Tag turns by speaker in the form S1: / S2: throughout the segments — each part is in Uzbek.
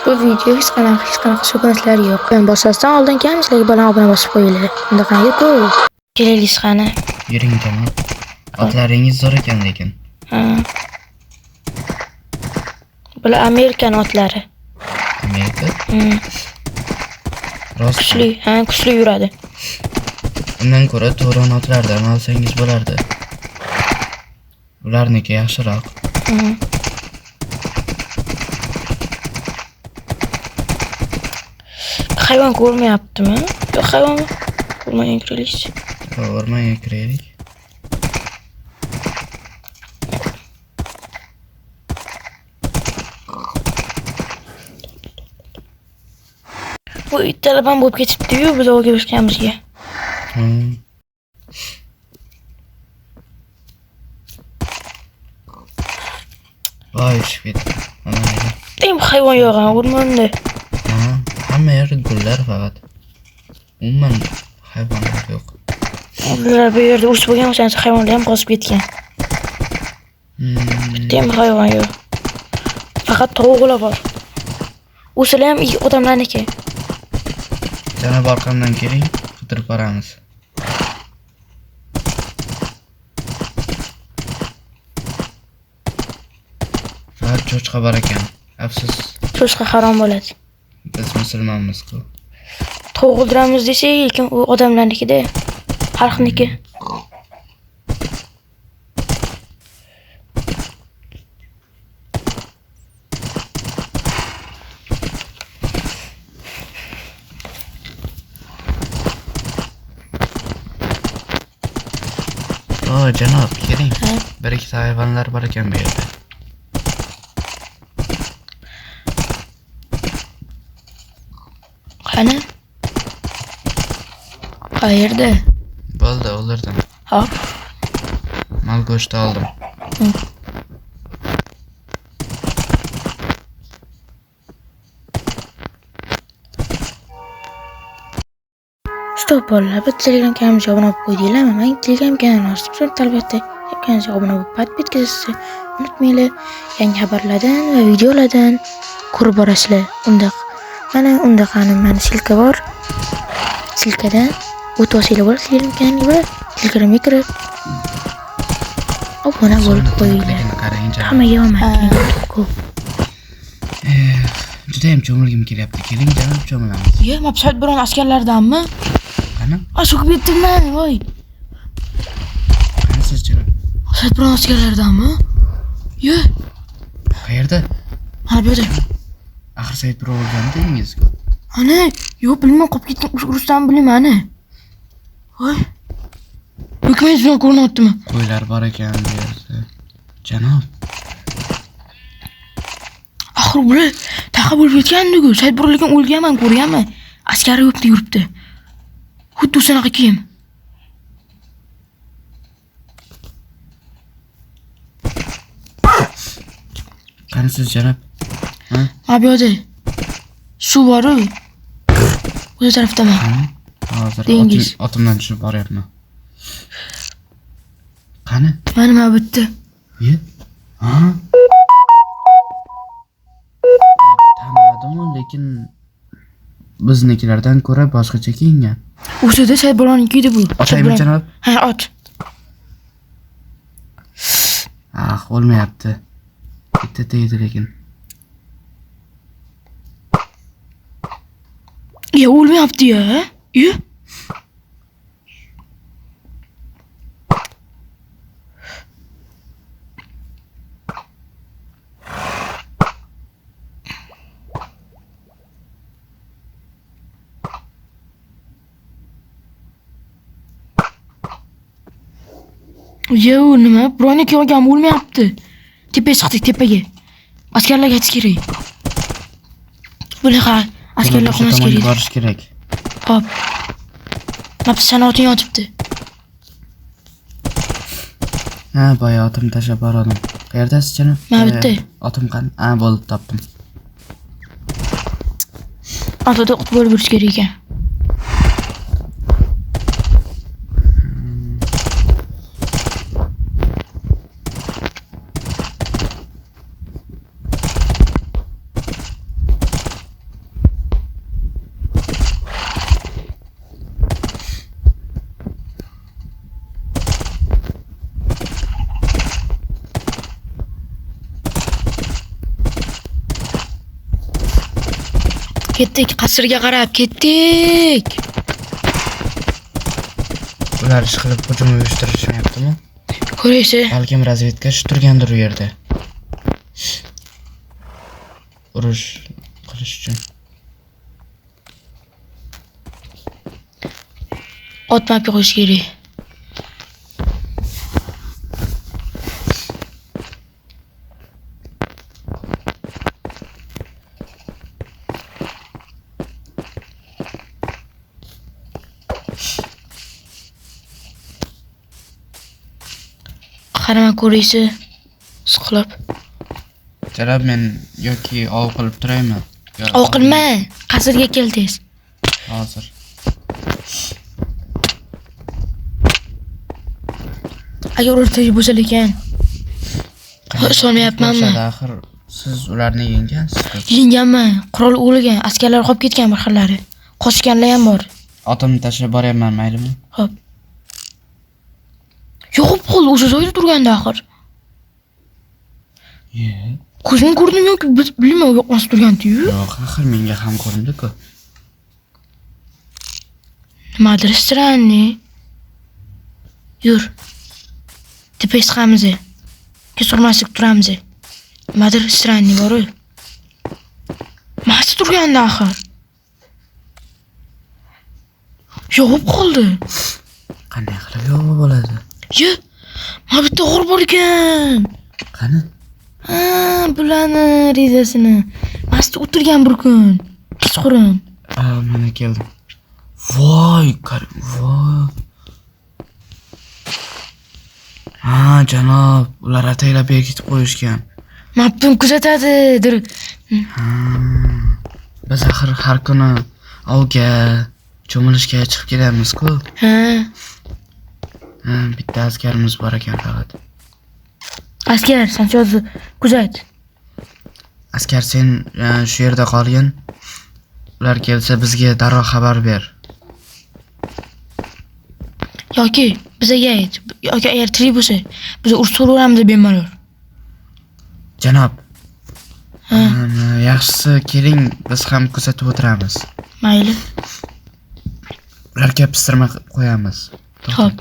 S1: Bu video hech qanaqa so'kinishlar yo'q. Men bosasdan oldin kamchilik bilan obuna bosib qo'yinglar. Unda qanday-ku? Kelaylik qani.
S2: Yuring janob. Otlaringiz zo'r ekan lekin.
S1: Ha. Bular Amerikan otlari.
S2: Amerika? Rost.
S1: Kuchli yuradi.
S2: Undan ko'ra to'ron otlardan olsangiz bo'lardi. Ularniki yaxshiroq.
S1: Hayvon ko'rmayaptimi? Yo'q, hayvon ko'rmagan kiraylik.
S2: O'rmonga kiraylik.
S1: Bu itlar bo'lib ketibdi-yu, biz ovga o'sganimizga.
S2: Voy, shpet.
S1: Ham hayvon yo'q, o'rmonda.
S2: Hamma yer gullar faqat. Umuman hayvonlar yo'q.
S1: Ular bu yerda o'sib bo'lgan o'sha hayvonlar ham bosib ketgan. Bitta ham hayvon yo'q. Faqat tovuqlar bor. O'shalar ham odamlarniki.
S2: Janob orqamdan keling, qidirib boramiz. Faqat cho'chqa bor ekan. Afsus.
S1: Cho'chqa harom bo'ladi.
S2: Biz musulmonmiz-ku.
S1: Tovuq o'ldiramiz desak, lekin u odamlarniki-da, xalqniki.
S2: Janob, keling. Bir ikkita hayvonlar bor ekan bu yerda.
S1: Qani? Qayerda?
S2: Bo'ldi, o'ldirdim.
S1: Hop.
S2: Mol go'shti oldim.
S1: Stop bolalar, bitta Telegram kanalimizga obuna bo'lib qo'ydinglarmi? Men Telegram kanalini ochdim, albatta kanalga obuna bo'lib podpiskasizni unutmanglar. Yangi xabarlardan va videolardan ko'rib borasizlar. Unda qani mana silka bor. Silkadan o'tib olsanglar bo'ladi Telegram kanaliga. Telegramga kirib obuna bo'lib qo'yinglar. Hammaga omad.
S2: Juda ham cho'milgim kelyapti. Keling, janob, cho'milamiz.
S1: Ye, mabsat biron askarlardanmi?
S2: Qani?
S1: So'kib ketdimman, voy.
S2: Qani siz janob?
S1: Mabsat biron askarlardanmi? Ye.
S2: Qayerda?
S1: Mana bu yerda.
S2: Axir Said birov o'lgan dedingiz-ku.
S1: Ana, yo'q, bilmay qolib ketdim. Urusdan bilmayman, ana. Voy. Dokument bilan ko'rinyaptimi?
S2: Qo'ylar bor ekan bu yerda. Janob.
S1: Axir bular taqa bo'lib ketgan-ku. Said birov lekin o'lganman, ko'rganman. Askari yo'qdi yuribdi. Xuddi o'shanaqa kiyim.
S2: Qani siz janob?
S1: Mana bu yerda. Suv bor-ku. O'sha tarafdaman.
S2: Hozir
S1: Dengiz.
S2: otimdan tushib boryapman. Qani?
S1: Mana bu yerda.
S2: Ye? Tanidim, lekin biznikilardan ko'ra boshqacha kiyingan.
S1: O'shada Said birovnikida bu.
S2: Otaymi janob?
S1: Ha, ot.
S2: O'lmayapti. Bitta tegdi lekin.
S1: Ya o'lmayapti-ya. Yu. Yo, nima? Birovniki olgan o'lmayapti. Tepaga chiqdik, tepaga. Askarlarga aytish kerak. Bunaqa askarlar qo'ymas kerak.
S2: Borish kerak.
S1: Hop. Mabs sanoating yotibdi.
S2: Boya otim tashlab bordim. Qayerdasiz janob?
S1: Mana bitta.
S2: Otim qani? Bo'ldi, topdim.
S1: Otda o'qib bo'lib yurish kerak ekan. Ketdik, qasrga qarab ketdik.
S2: Ular ish qilib hujum uyushtirishmayaptimi?
S1: Ko'raysi.
S2: Balkim razvedkachi turgandir u yerda. Urush qilish uchun.
S1: Ot mapga qo'yish kerak. Qarama ko'raysi. Siqlab.
S2: Janob, men yoki ov qilib turaymi?
S1: Ov qilma. Qasrga kel tez.
S2: Hozir.
S1: Agar o'rtaga bo'lsa ekan. Ishonmayapmanmi?
S2: Axir siz ularni yenggansiz.
S1: Yenganman. Qurol o'lgan, askarlar qolib ketgan bir xillari. Qochganlar ham bor.
S2: Otimni tashlab boryapman, maylimi?
S1: Xo'p. Yo'q, qol o'sha joyda turganda axir. Ko'zim ko'rdimi yoki bilmayman, yo'qmas turgandi-yu.
S2: Yo'q, axir menga ham ko'rindi-ku.
S1: Nimadir stranniy. Yur. Tepes chiqamiz. Kesurmaslik turamiz. Nimadir stranniy bor-ku. Mast turganda axir. Yo'q qoldi.
S2: Qanday qilib yo'q bo'ladi?
S1: Yo, mana bitta g'or bor ekan.
S2: Qani?
S1: Ha, bularni rezasini. Mast o'tirgan bir kun. Kechqurun.
S2: Mana keldim. Voy, voy. Ha, janob, ular ataylab bekitib qo'yishgan.
S1: Mapni kuzatadi.
S2: Biz axir har kuni ovga, cho'milishga chiqib kelamiz-ku.
S1: Ha.
S2: Bitta askarimiz bor ekan faqat.
S1: Askar, sen hozir kuzat.
S2: Askar, sen shu yerda qolgin. Ular kelsa bizga darrov xabar ber.
S1: Yoki bizga ayt. Yoki agar tirik bo'lsa, biz urib so'raymiz bemalol.
S2: Janob. Yaxshisi keling, biz ham kuzatib o'tiramiz.
S1: Mayli.
S2: Ularga pistirma qo'yamiz.
S1: Xo'p.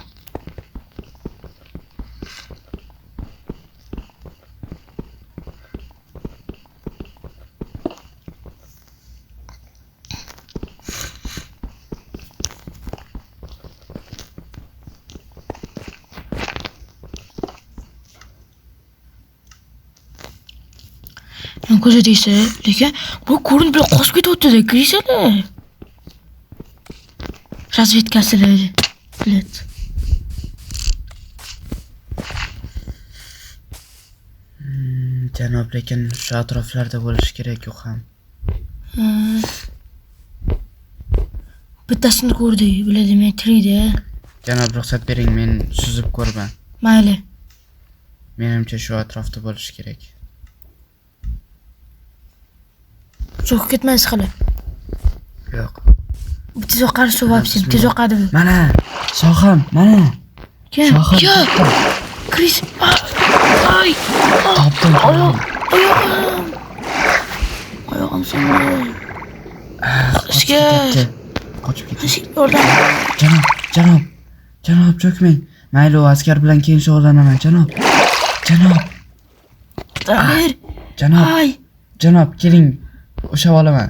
S1: Kuzataysa, lekin bu ko'rinib bilan qochib ketyapti-da, kirishlar. Razvedkasilar. Bilet.
S2: Janob, lekin shu atroflarda bo'lish kerak u ham.
S1: Bittasini ko'rdik, biladi men tirikda.
S2: Janob, ruxsat bering, men suzib ko'raman.
S1: Mayli.
S2: Menimcha shu atrofda bo'lish kerak.
S1: Cho'kib ketmaysiz hali.
S2: Yo'q.
S1: Tezroq qarshi so'rabsiz, tezroq qadi.
S2: Mana, soham, mana.
S1: Kim? Yo. Kris. Ay.
S2: Topdim.
S1: Oyog'im sindi.
S2: Qochib ketdi.
S1: Yordam.
S2: Janob, cho'kmang. Mayli, u askar bilan keyin shug'ullanaman, janob.
S1: Ber.
S2: Janob, keling. Ushlab olaman.